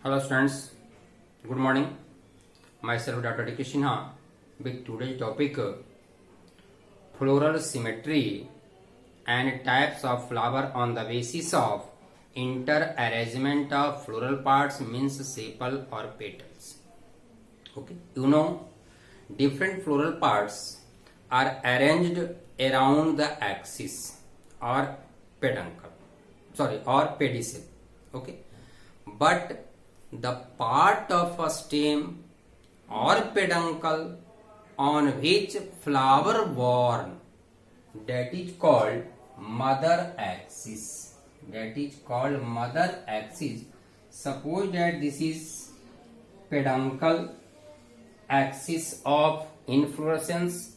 Hello students, good morning. Myself Dr. D.K. Sinha with today's topic floral symmetry and types of flower on the basis of interarrangement of floral parts means sepal or petals. Okay, different floral parts are arranged around the axis or peduncle, or pedicel. Okay, but the part of a stem or peduncle on which flower born, that is called mother axis. Suppose that this is peduncle axis of inflorescence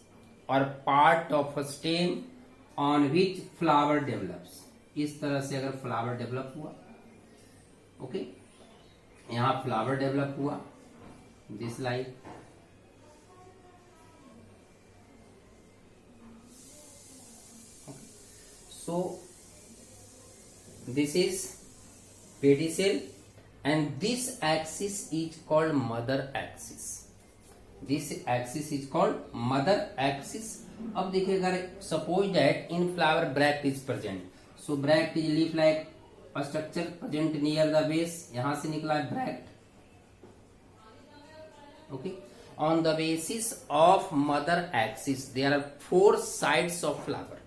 or part of a stem on which flower develops. इस तरह से अगर flower develop हुआ, okay, यहाँ flower develop हुआ, this like, so this is pedicel and this axis is called mother axis. अब देखिए, अगर suppose that in flower bract is present, so bract is leaf like structure present near the base. यहां से निकला है bract. Okay, on the basis of mother axis there are 4 sides of flower.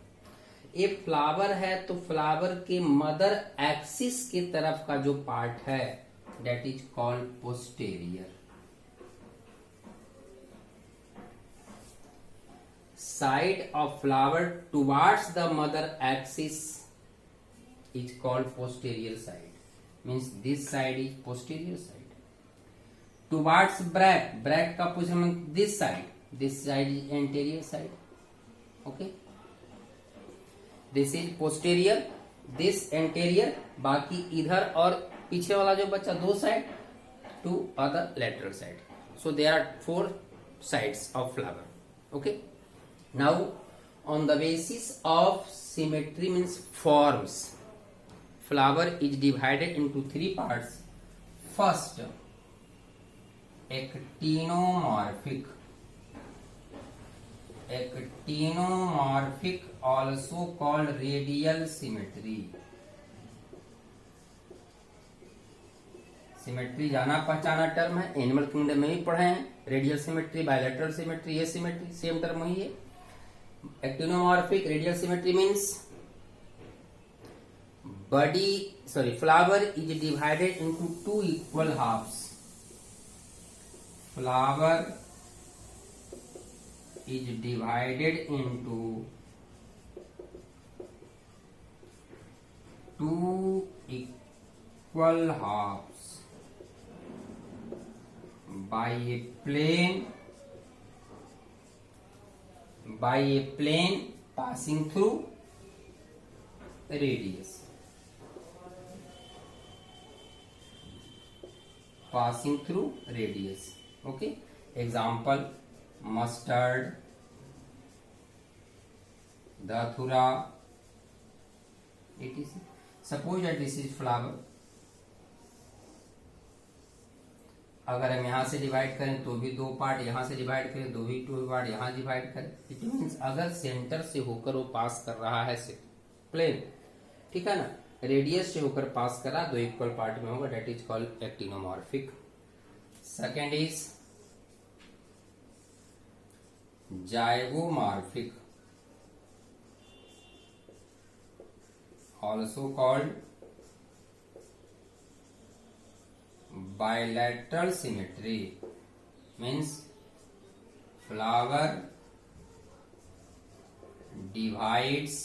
एक flower है तो flower के mother axis की तरफ का जो पार्ट है that is called posterior. Side of flower towards the mother axis is called posterior side, means this side is posterior side. Towards bract का position this side is anterior side. Okay, this is posterior, this anterior, बाकी इधर और पीछे वाला जो बच्चा 2 side, 2 other lateral side. So there are 4 sides of flower. Okay, now on the basis of symmetry means forms, flower is divided into 3 parts. First, actinomorphic, also called radial symmetry. Symmetry जाना पहचाना term है, animal kingdom में भी पढ़े हैं. Radial symmetry, bilateral symmetry, ये symmetry same term ही है. Actinomorphic radial symmetry means flower is divided into 2 equal halves. Flower is divided into 2 equal halves by a plane passing through radius. Okay, example mustard, dathura, etc. Suppose that this is flower. अगर हम यहाँ से divide करें तो भी 2 part, यहाँ से divide करें तो भी 2 पार्ट, यहाँ डिवाइड करें. इट मीन्स अगर सेंटर से होकर वो पास कर रहा है प्लेन, ठीक है ना, रेडियस से होकर पास करा, 2 इक्वल पार्ट में होगा, that is called actinomorphic. Second is zygomorphic, also called bilateral symmetry, means flower divides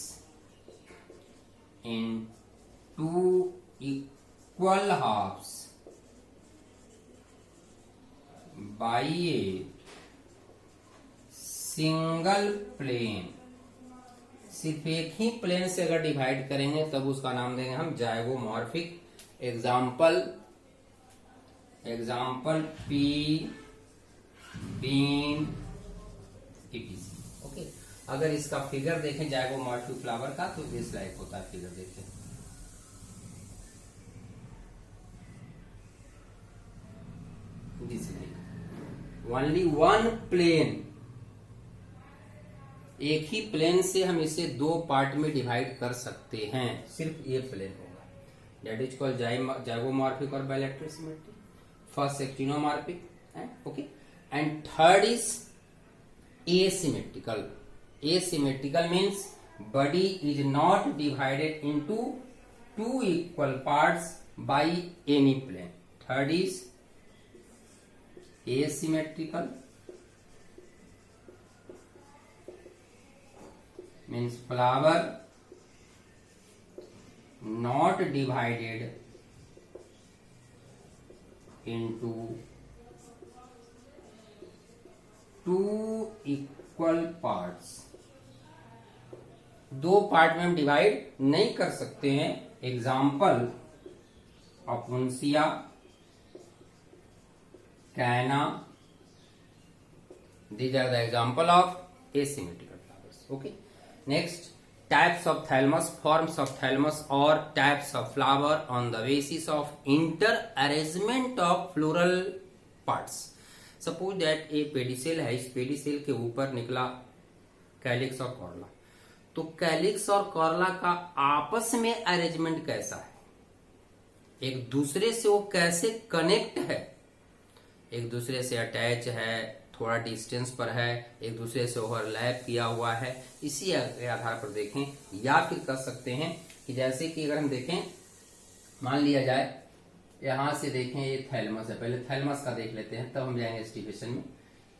in 2 equal halves by a single plane. सिर्फ एक ही प्लेन से अगर डिवाइड करेंगे तब उसका नाम देंगे हम zygomorphic. Example pea, bean, etc. Okay, अगर इसका फिगर देखें जाइगोमॉर्फिक फ्लावर का तो इस लाइक होता है. फिगर देखें, this leaf, only one plane, एक ही प्लेन से हम इसे दो पार्ट में डिवाइड कर सकते हैं, सिर्फ ये प्लेन होगा। दैट इज कॉल्ड जाइगोमॉर्फिक और bilateral symmetry. First actinomorphic, okay, and third is asymmetrical. Asymmetrical means body is not divided into two equal parts by any plane. Third is asymmetrical, means flower not divided into two equal parts, दो part में हम divide नहीं कर सकते हैं। Example अपुंसिया, कैना, these are the example of asymmetrical flowers. Okay, next, types of thalamus, forms of thalamus or types of flower on the basis of interarrangement of floral parts. Suppose that A pedicel है, इस pedicel के ऊपर निकला calyx और कॉर्ला, तो calyx और कॉर्ला का आपस में अरेंजमेंट कैसा है, एक दूसरे से वो कैसे कनेक्ट है, एक दूसरे से अटैच है, थोड़ा डिस्टेंस पर है, एक दूसरे से ओवरलैप किया हुआ है, इसी आधार पर देखें। या फिर कर सकते हैं कि जैसे कि अगर हम देखें, मान लिया जाए यहां से देखें ये थैलमस है, पहले थैलमस का देख लेते हैं तब हम जाएंगे एस्टिवेशन में।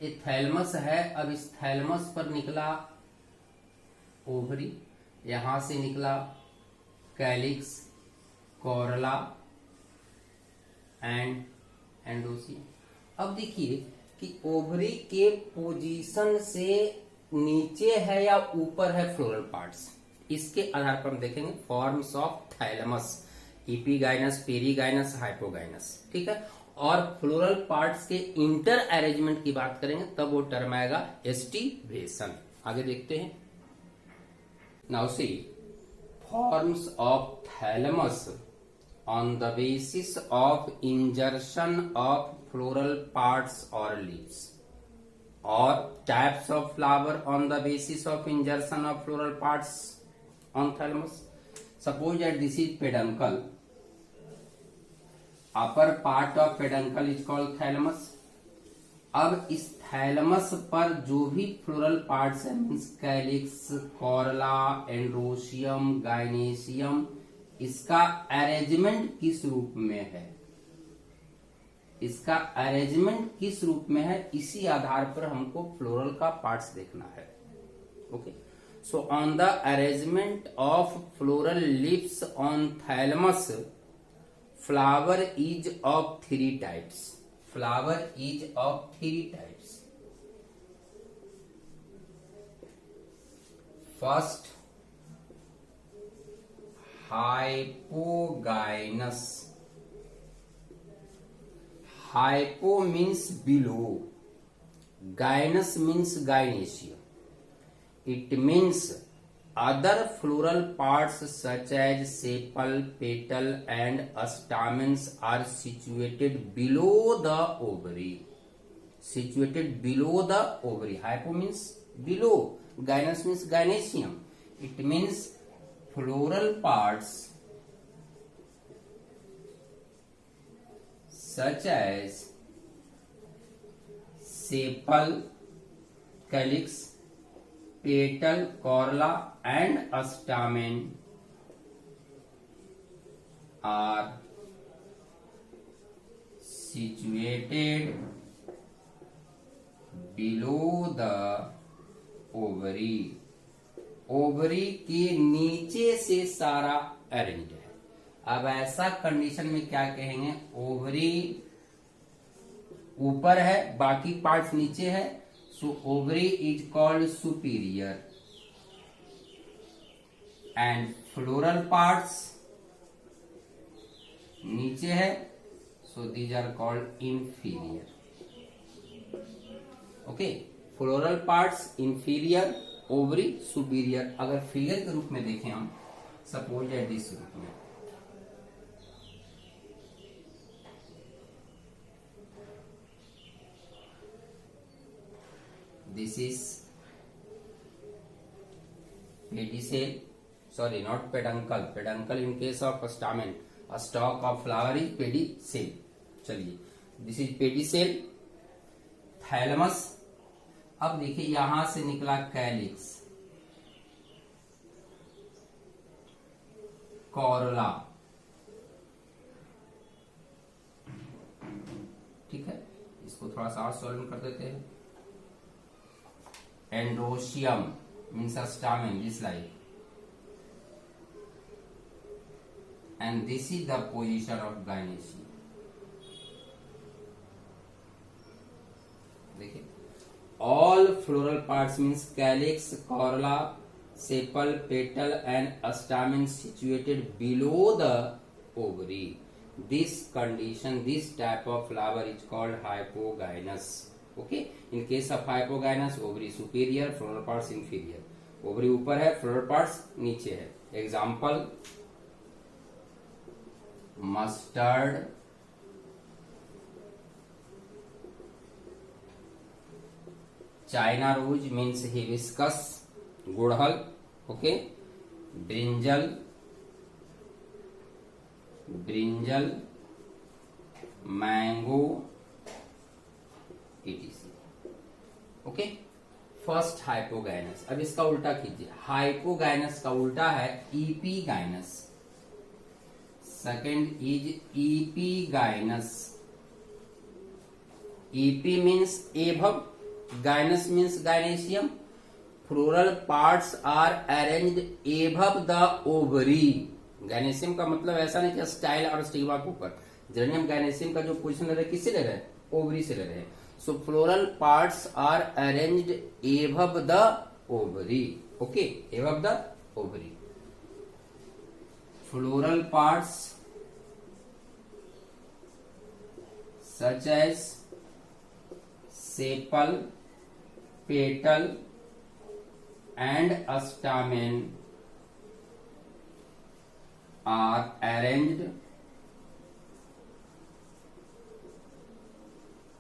ये थैलमस है, अब इस थैलमस पर निकला ओवरी, यहां से निकला कैलिक्स, कॉर्ला एंड एंडोसियम। अब देखिए कि ओवरी के पोजीशन से नीचे है या ऊपर है फ्लोरल पार्ट्स, इसके आधार पर हम देखेंगे forms of thalamus, epigynous, perigynous, hypogynous, ठीक है। और फ्लोरल पार्ट्स के इंटर अरेंजमेंट की बात करेंगे तब वो टर्म आएगा एस्टिवेशन। आगे देखते हैं। Now see forms of thalamus on the basis of इंजर्शन of floral parts और लीव्स, और types of flower on the basis of इंजर्शन of floral parts on thalamus. Suppose that this is peduncle, upper part of peduncle is called thalamus. अब इस thalamus पर जो भी floral parts है, means calyx, कॉर्ला, androecium, गाइनेसियम, इसका arrangement किस रूप में है, इसका अरेंजमेंट किस रूप में है, इसी आधार पर हमको फ्लोरल का पार्ट्स देखना है। Okay, so on the arrangement of floral leaves on thalamus, flower is of three types. Flower is of three types. First, hypogynous. Hypo means below, gynous means gynoecium. It means other floral parts such as sepal, petal and stamens are situated below the ovary. Situated below the ovary. Hypo means below. Gynous means gynoecium. It means floral parts such as sepal, calyx, petal, corolla and stamen are situated below the ovary. Ovary के नीचे से सारा arrange है। अब ऐसा condition में क्या कहेंगे, ओवरी ऊपर है, बाकी पार्ट्स नीचे है, so ovary is called superior and floral parts नीचे है, so these are called inferior. Okay, floral parts inferior, ovary superior. अगर फिगर के रूप में देखें हम, सपोज एट दिस रूप में, this is pedicel, sorry not peduncle, peduncle in case of stamen, a stalk of flower is pedicel. चलिए this is pedicel, thalamus. अब देखिए यहां से निकला कैलिक्स, कॉरोला, ठीक है, इसको थोड़ा सा और सॉल्व कर देते हैं. Androecium means stamen, this like, and this is the position of gynoecium. देखिए all floral parts means calyx, corolla, sepal, petal and stamen situated below the ovary. This condition, this type of flower is called hypogynous. Okay, in case of hypogynous, ovary superior, floral parts inferior. ovary ऊपर है, floral parts नीचे है. Example, mustard, China rose means hibiscus, गुड़हल, okay, brinjal, brinjal, mango, etc. Okay, first hypogynous. अब इसका उल्टा कीजिए. Hypogynous का उल्टा है epigynous. Second is epigynous. Epi means above, gynous means gynoecium. Floral parts are arranged above the ovary. Gynoecium का मतलब ऐसा नहीं कि स्टाइल और स्टिग्मा के ऊपर. जेरेनियम गाइनेशियम का जो पोजीशन ले रहे हैं, किससे ले रहे हैं? ओवरी से ले रहे हैं. So floral parts are arranged above the ovary. Okay, above the ovary. Floral parts such as sepal, petal and stamen are arranged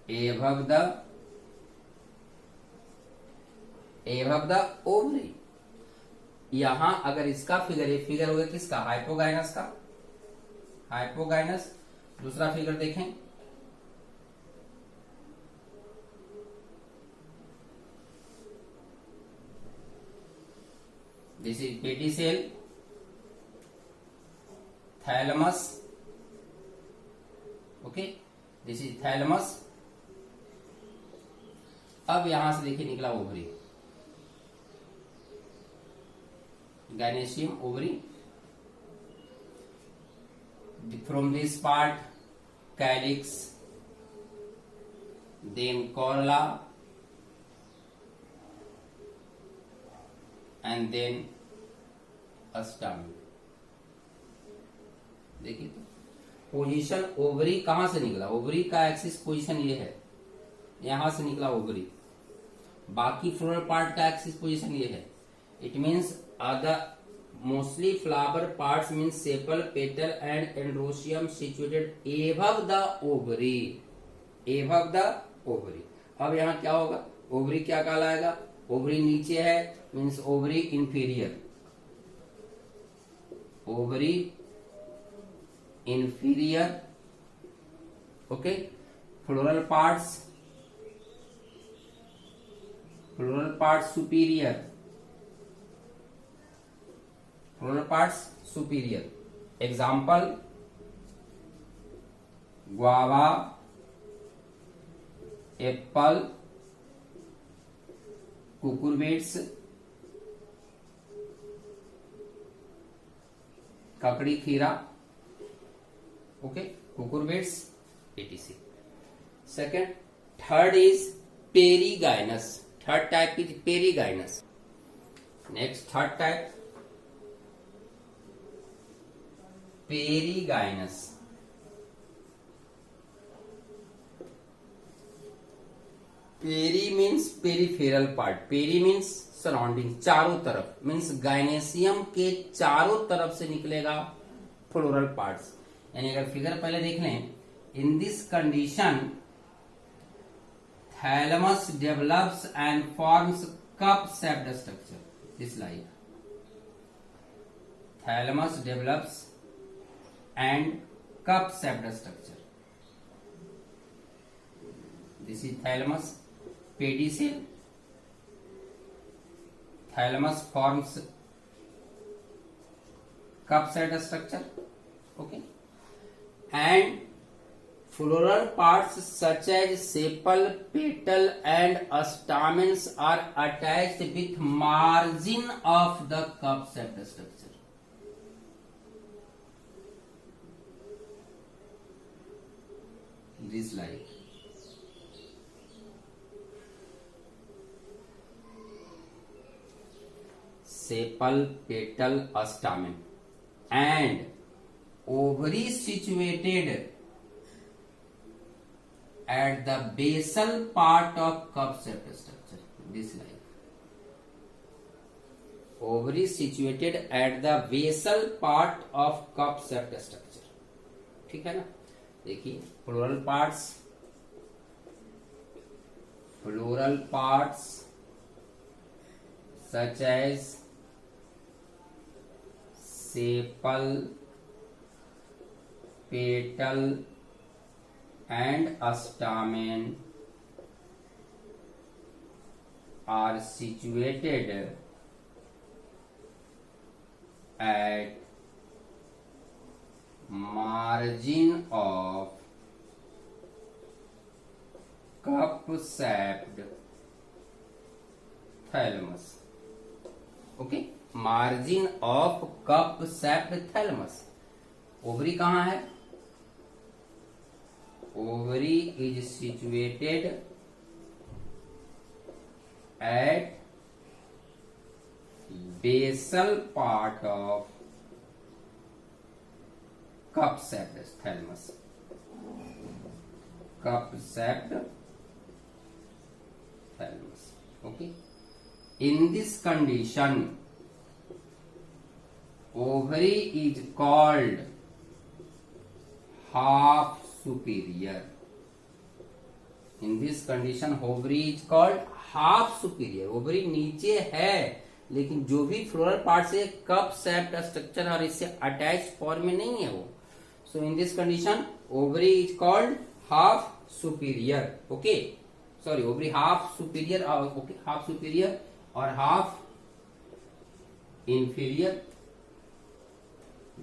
above the ovary. यहां अगर इसका फिगर, एक फिगर हो गया किसका? हाइपोगाइनस का. हाइपोगाइनस. दूसरा फिगर देखें, this is pedicel, thalamus, okay, this is thalamus. अब यहां से देखिए निकला ovary, gynoecium, ovary. From this part calyx, then corolla, and then stamen. देखिए पोजीशन ओवरी कहां से निकला? ओवरी का एक्सिस पोजीशन ये है, यहां से निकला ओवरी. बाकी फ्लोरल पार्ट का एक्सिस पोजीशन ये है. It means other mostly flower parts means sepal, petal and androecium situated above the ovary. Above the ovary. अब यहां क्या होगा? ओवरी क्या कहलाएगा? ओवरी नीचे है means ovary inferior. Ovary inferior. Okay. Floral parts superior. Floral parts superior. Example, guava, apple, cucurbits, ककड़ी खीरा, okay, cucurbits, etc. Second, third is perigynous. Third type is perigynous. Next third type perigynous. Peri means peripheral part. Peri means surrounding, चारों तरफ. Means gynoecium के चारों तरफ से निकलेगा floral parts. यानी अगर फिगर पहले देख लें, इन this condition thalamus develops and forms cup-shaped structure. This like thalamus develops and cup-shaped structure. This is thalamus. Pedicel. Thalamus forms cup-shaped structure. Okay. And floral parts such as sepal, petal and stamens are attached with margin of the cup-shaped structure. This like sepal, petal, stamen and ovary situated at the basal part of cup-shaped structure. This like ovary situated at the basal part of cup-shaped structure. ठीक है ना? देखिए floral parts such as sepal, petal and stamen are situated at margin of cup-shaped thalamus. Okay, margin of cup-shaped thalamus. Ovary कहाँ है? Ovary is situated at basal part of cup-shaped thalamus. Cup-shaped thalamus. Okay. In this condition, ovary is called half superior. In this condition, ovary is called half superior. ovary नीचे है लेकिन जो भी floral part से cup shaped structure और इससे attach form में नहीं है वो. So in this condition ovary is called half superior. Okay sorry ovary half superior. Okay half superior और half inferior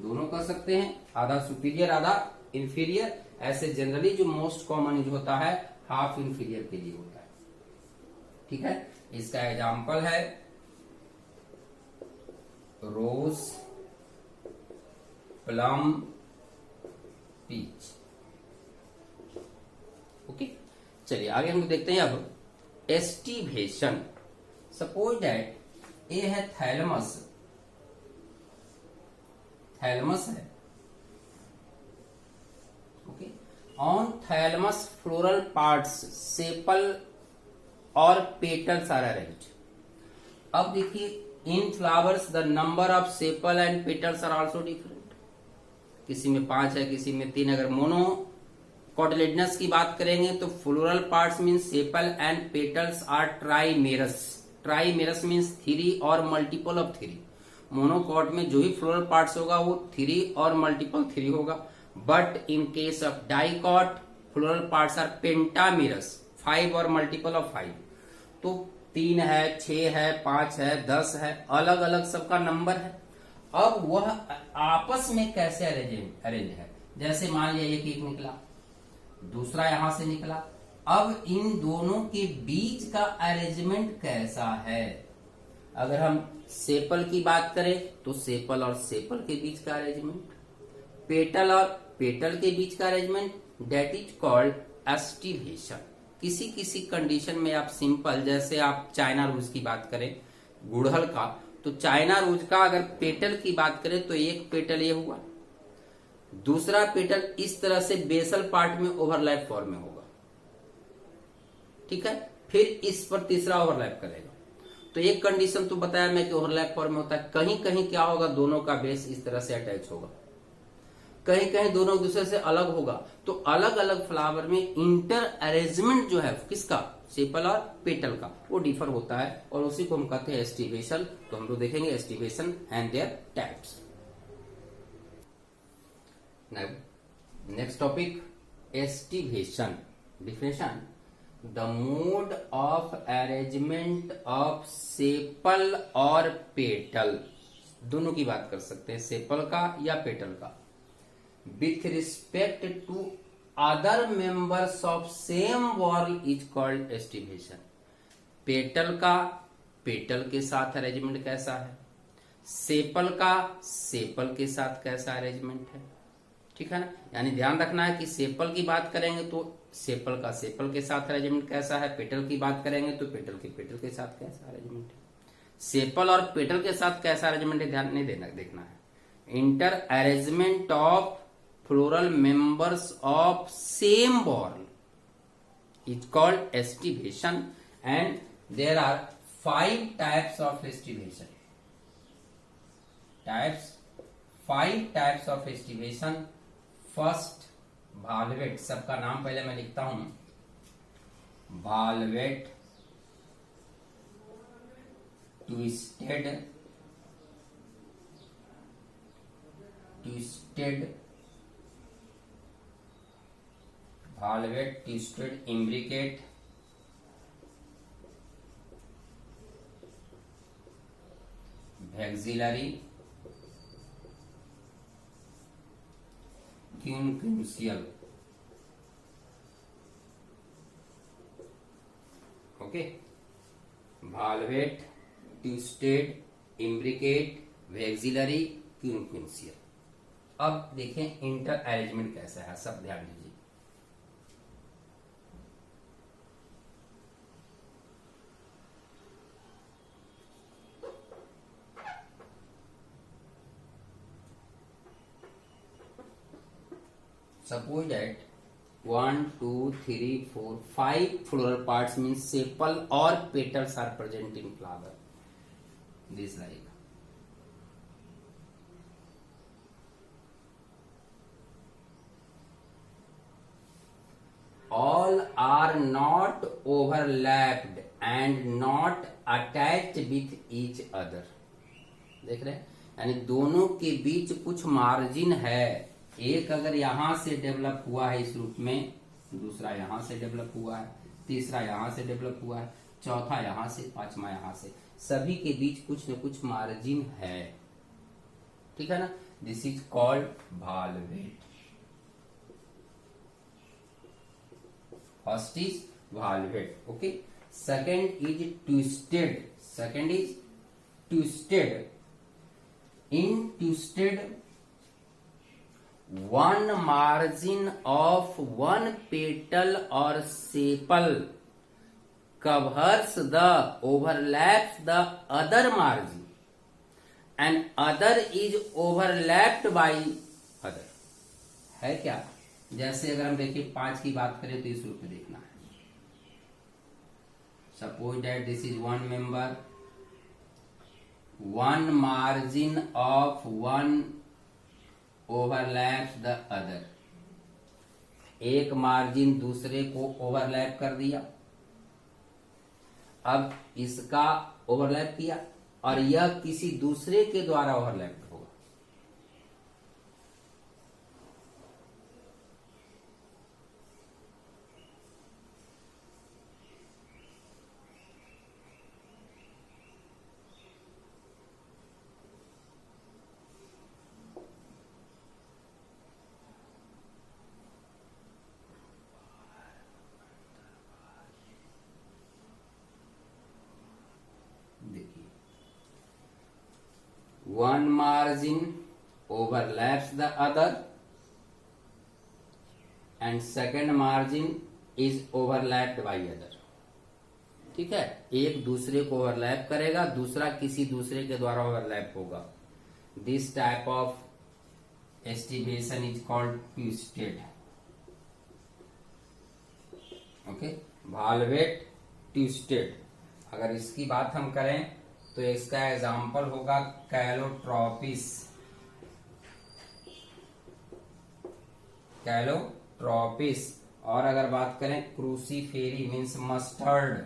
दोनों कर सकते हैं. आधा सुपीरियर आधा इंफीरियर. ऐसे जनरली जो मोस्ट कॉमन यूज होता है हाफ इंफीरियर के लिए होता है. ठीक है. इसका एग्जाम्पल है रोज, प्लम, पीच. ओके चलिए आगे हम देखते हैं अब एस्टिवेशन. सपोज दैट ए है थैलमस है. Okay on thalamus floral parts sepal और पेटल्स आर अरेंज्ड. अब देखिए in flowers the number of sepal and petals are also different. किसी में 5 है, किसी में 3. अगर मोनो कॉटिलेडनस की बात करेंगे तो floral parts mean sepal and petals are trimerous. Trimerous means 3 और मल्टीपल ऑफ 3. मोनोकॉट में जो भी फ्लोरल पार्ट्स होगा वो 3 और मल्टीपल 3 होगा. But in case of dicot floral parts are pentamerous, 5 और मल्टीपल ऑफ 5. तो 3 है, 6 है, 5 है, 10 है, अलग अलग सबका नंबर है. अब वह आपस में कैसे अरेंज है. जैसे मान लिया एक निकला, दूसरा यहां से निकला. अब इन दोनों के बीच का अरेंजमेंट कैसा है. अगर हम सेपल की बात करें तो सेपल और सेपल के बीच का अरेंजमेंट, पेटल और पेटल के बीच का arrangement, that is called aestivation. किसी किसी कंडीशन में आप सिंपल, जैसे आप चाइना रोज की बात करें गुड़हल का, तो चाइना रोज का अगर पेटल की बात करें तो एक पेटल ये हुआ, दूसरा पेटल इस तरह से बेसल पार्ट में ओवरलैप फॉर्म में होगा. ठीक है. फिर इस पर तीसरा ओवरलैप करेगा. तो एक कंडीशन तो बताया मैं कि ओवरलैप फॉर्म में होता है. कहीं कहीं क्या होगा, दोनों का बेस इस तरह से अटैच होगा. कहीं कहीं दोनों एक दूसरे से अलग होगा। तो अलग अलग फ्लावर में इंटर अरेंजमेंट जो है किसका, सेपल और पेटल का, वो डिफर होता है और उसी को हम कहते हैं एस्टिवेशन। तो हम लोग देखेंगे aestivation and there types. Next topic aestivation definition. The mode of arrangement of sepal और पेटल, दोनों की बात कर सकते हैं, सेपल का या पेटल का, with respect to other members of same whorl is called aestivation. Petal का पेटल के साथ अरेंजमेंट कैसा है, सेपल का सेपल के साथ कैसा अरेंजमेंट है, ठीक है ना। यानी ध्यान रखना है कि सेपल की बात करेंगे तो सेपल का सेपल के साथ अरेंजमेंट कैसा है, पेटल की बात करेंगे तो पेटल के साथ कैसा अरेंजमेंट है। सेपल और पेटल के साथ कैसा अरेंजमेंट है ध्यान नहीं देना, देखना है। Inter arrangement of floral members of same whorl is called aestivation and there are 5 types of aestivation. 5 types of aestivation. First valvate, सबका नाम पहले मैं लिखता हूं, valvate, twisted valvate, twisted imbricate, vexillary, quincuncial. Okay, valvate, twisted, imbricate, vexillary, quincuncial. अब देखें inter arrangement कैसा है, सब ध्यान दीजिए। Suppose that 1, 2, 3, 4, 5 floral parts means sepal or petals are present in flower. This like. All are not overlapped and not attached with each other. देख रहे हैं, यानी दोनों के बीच कुछ मार्जिन है। एक अगर यहां से डेवलप हुआ है इस रूप में, दूसरा यहां से डेवलप हुआ है, तीसरा यहां से डेवलप हुआ है, चौथा यहां से, पांचवा यहां से, सभी के बीच कुछ न कुछ मार्जिन है, ठीक है ना। This is called valvate. First is valvate, okay. Second is twisted. In twisted one margin of one petal or sepal covers the overlaps the other margin and other is overlapped by other। है क्या, जैसे अगर हम देखिए 5 की बात करें तो इस रूप में देखना है। Suppose that this is one member, one margin of one overlaps the other, एक मार्जिन दूसरे को ओवरलैप कर दिया। अब इसका ओवरलैप किया और यह किसी दूसरे के द्वारा ओवरलैप होगा। One margin overlaps the other and second margin is overlapped by other। ठीक है, एक दूसरे को ओवरलैप करेगा, दूसरा किसी दूसरे के द्वारा ओवरलैप होगा। This type of aestivation is called twisted. Okay, valvate, twisted. अगर इसकी बात हम करें तो इसका एग्जाम्पल होगा कैलोट्रॉपिस। कैलोट्रोपिस। और अगर बात करें क्रूसीफेरी मीन्स मस्टर्ड।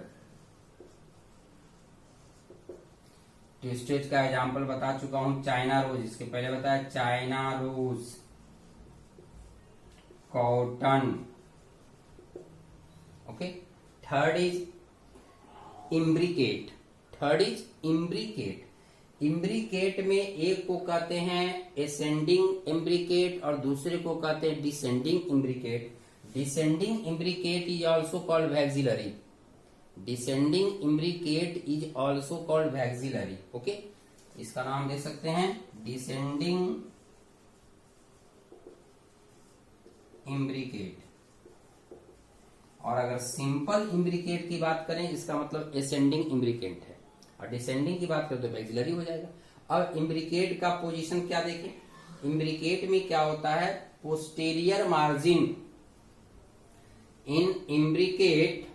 ट्विस्टेज का एग्जाम्पल बता चुका हूं, चाइना रोज, इसके पहले बताया China rose, cotton. Okay, third is imbricate. Third is imbricate. Imbricate में एक को कहते हैं एसेंडिंग इम्ब्रिकेट और दूसरे को कहते हैं descending imbricate. Descending imbricate is also called vexillary. Descending imbricate is also called vexillary. Okay, इसका नाम दे सकते हैं डिसेंडिंग इम्ब्रिकेट। और अगर सिंपल इम्ब्रिकेट की बात करें, इसका मतलब एसेंडिंग इम्ब्रिकेट है, और डिसेंडिंग की बात करें तो वैक्सिलरी हो जाएगा। अब इम्ब्रिकेट का पोजीशन क्या देखें, इम्ब्रिकेट में क्या होता है, posterior margin in imbricate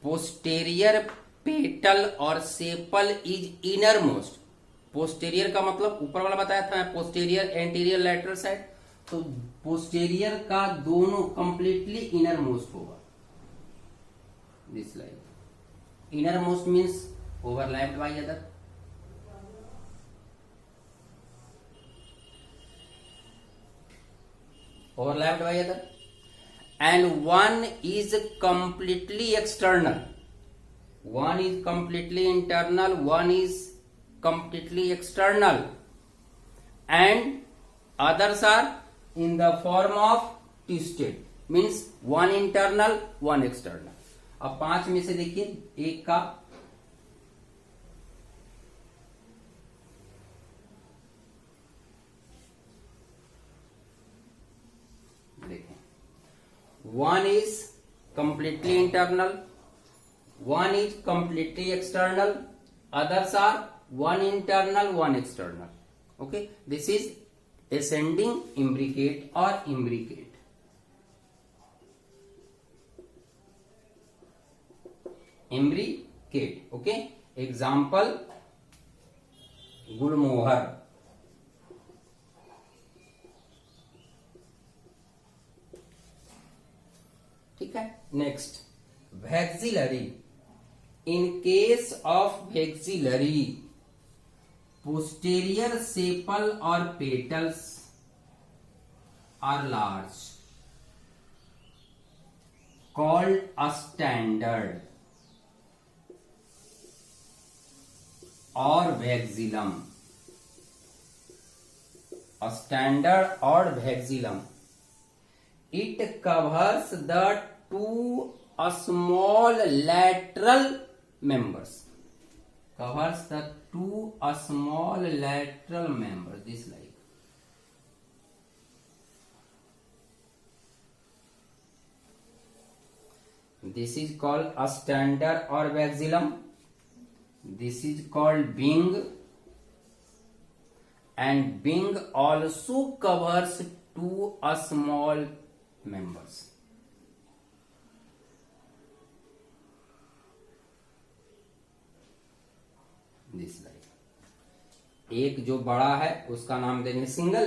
posterior petal और sepal is innermost. Posterior का मतलब ऊपर वाला बताया था मैं, पोस्टेरियर एंटीरियर लैटरल साइड, तो पोस्टेरियर का दोनों कंप्लीटली इनर मोस्ट होगा, this like. Innermost means overlapped by other. Overlapped by other, and one is completely external, one is completely internal, one is completely external, and others are in the form of twisted, means one internal one external। अब पांच में से देखिए, एक का one is completely internal, one is completely external, others are one internal one external। okay, this is ascending imbricate or imbricate। imbricate, okay, example gulmohar. ठीक है, next vexillary. In case of vexillary, posterior sepal और petals are large, called a standard और vexillum. A standard और vexillum, it covers the two small lateral members, covers the two small lateral members, this like। this is called a standard or vexillum, this is called wing, and wing also covers two small members। This like. एक जो बड़ा है उसका नाम देंगे single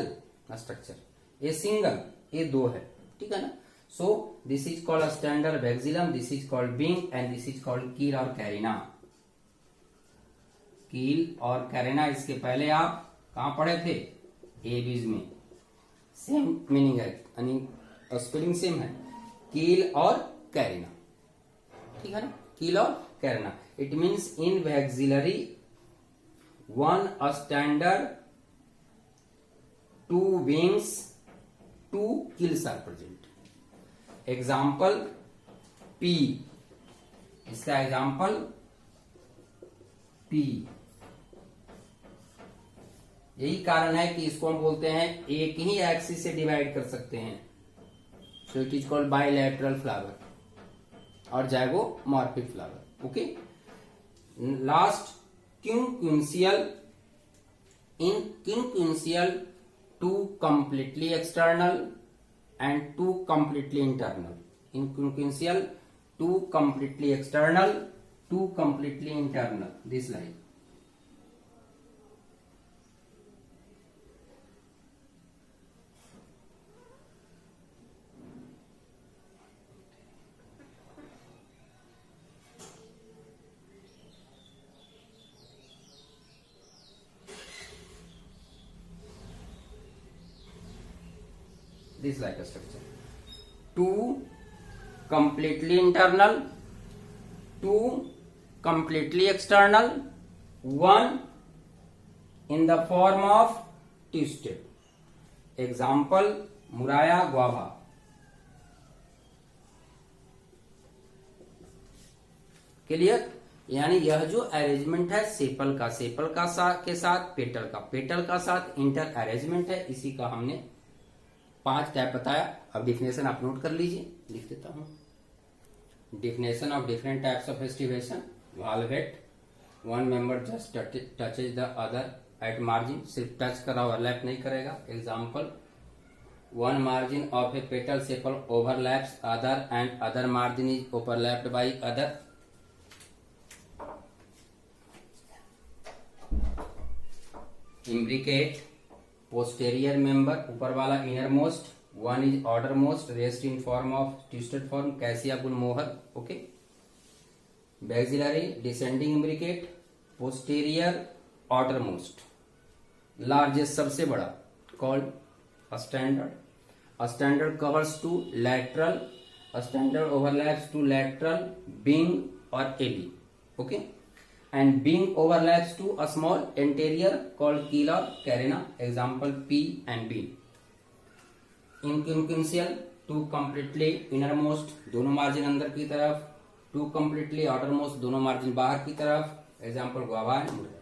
structure, ये single, ये दो है, ठीक है ना। So this is called standard vexillum, this is called wing, and this is called keel और कैरिना। कील और कैरिना, इसके पहले आप कहां पढ़े थे, एबीज में, सेम मीनिंग है, यानी स्पेलिंग सेम है, कील और कैरिना, ठीक है ना, कील और carina. It means in vexillary one standard, two wings, two keels are present. Example pea, इसका एग्जाम्पल पी। यही कारण है कि इसको हम बोलते हैं एक ही एक्सिस से डिवाइड कर सकते हैं, so it is called bilateral flower और In quinquential, 2 completely external and 2 completely internal. In quinquential, 2 completely external, 2 completely internal. This line. This like a structure. 2 completely internal, 2 completely external, 1 in the form of twisted. Example, Muraya guava. Clear? यानी यह जो arrangement है sepal का के साथ petal का साथ inter arrangement है, इसी का हमने 5 टाइप बताया. अब डिफिनेशन आप नोट कर लीजिए, लिख देता हूं. Definition of different types of aestivation. Valvate, one member just touches the other at margin. सिर्फ टच कर रहा, ओवरलैप नहीं करेगा. Example, one margin of a petal sepal overlaps other and other margin is overlapped by other. Imbricate, posterior member, ऊपर वाला innermost, one is outermost, rest in form of twisted form, cassia gulmohar. Okay. Vexillary, descending imbricate, posterior outermost, largest सबसे बड़ा, called standard. Standard covers two lateral, standard overlaps two lateral, being और एबी. Okay. And being overlaps to a small anterior called keel or carina. Example, P and B. In quinquential, 2 completely innermost, दोनों margin अंदर की तरफ, 2 completely outermost, दोनों margin बाहर की तरफ. Example, guava and murra.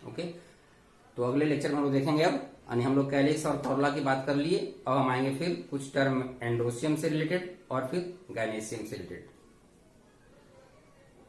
Okay. तो अगले लेक्चर में हम लोग देखेंगे अब, यानी हम लोग कैलिक्स और कॉर्ला की बात कर लिए. अब हम आएंगे फिर कुछ टर्म एंड्रोसियम से रिलेटेड और फिर गायनेसियम से रिलेटेड.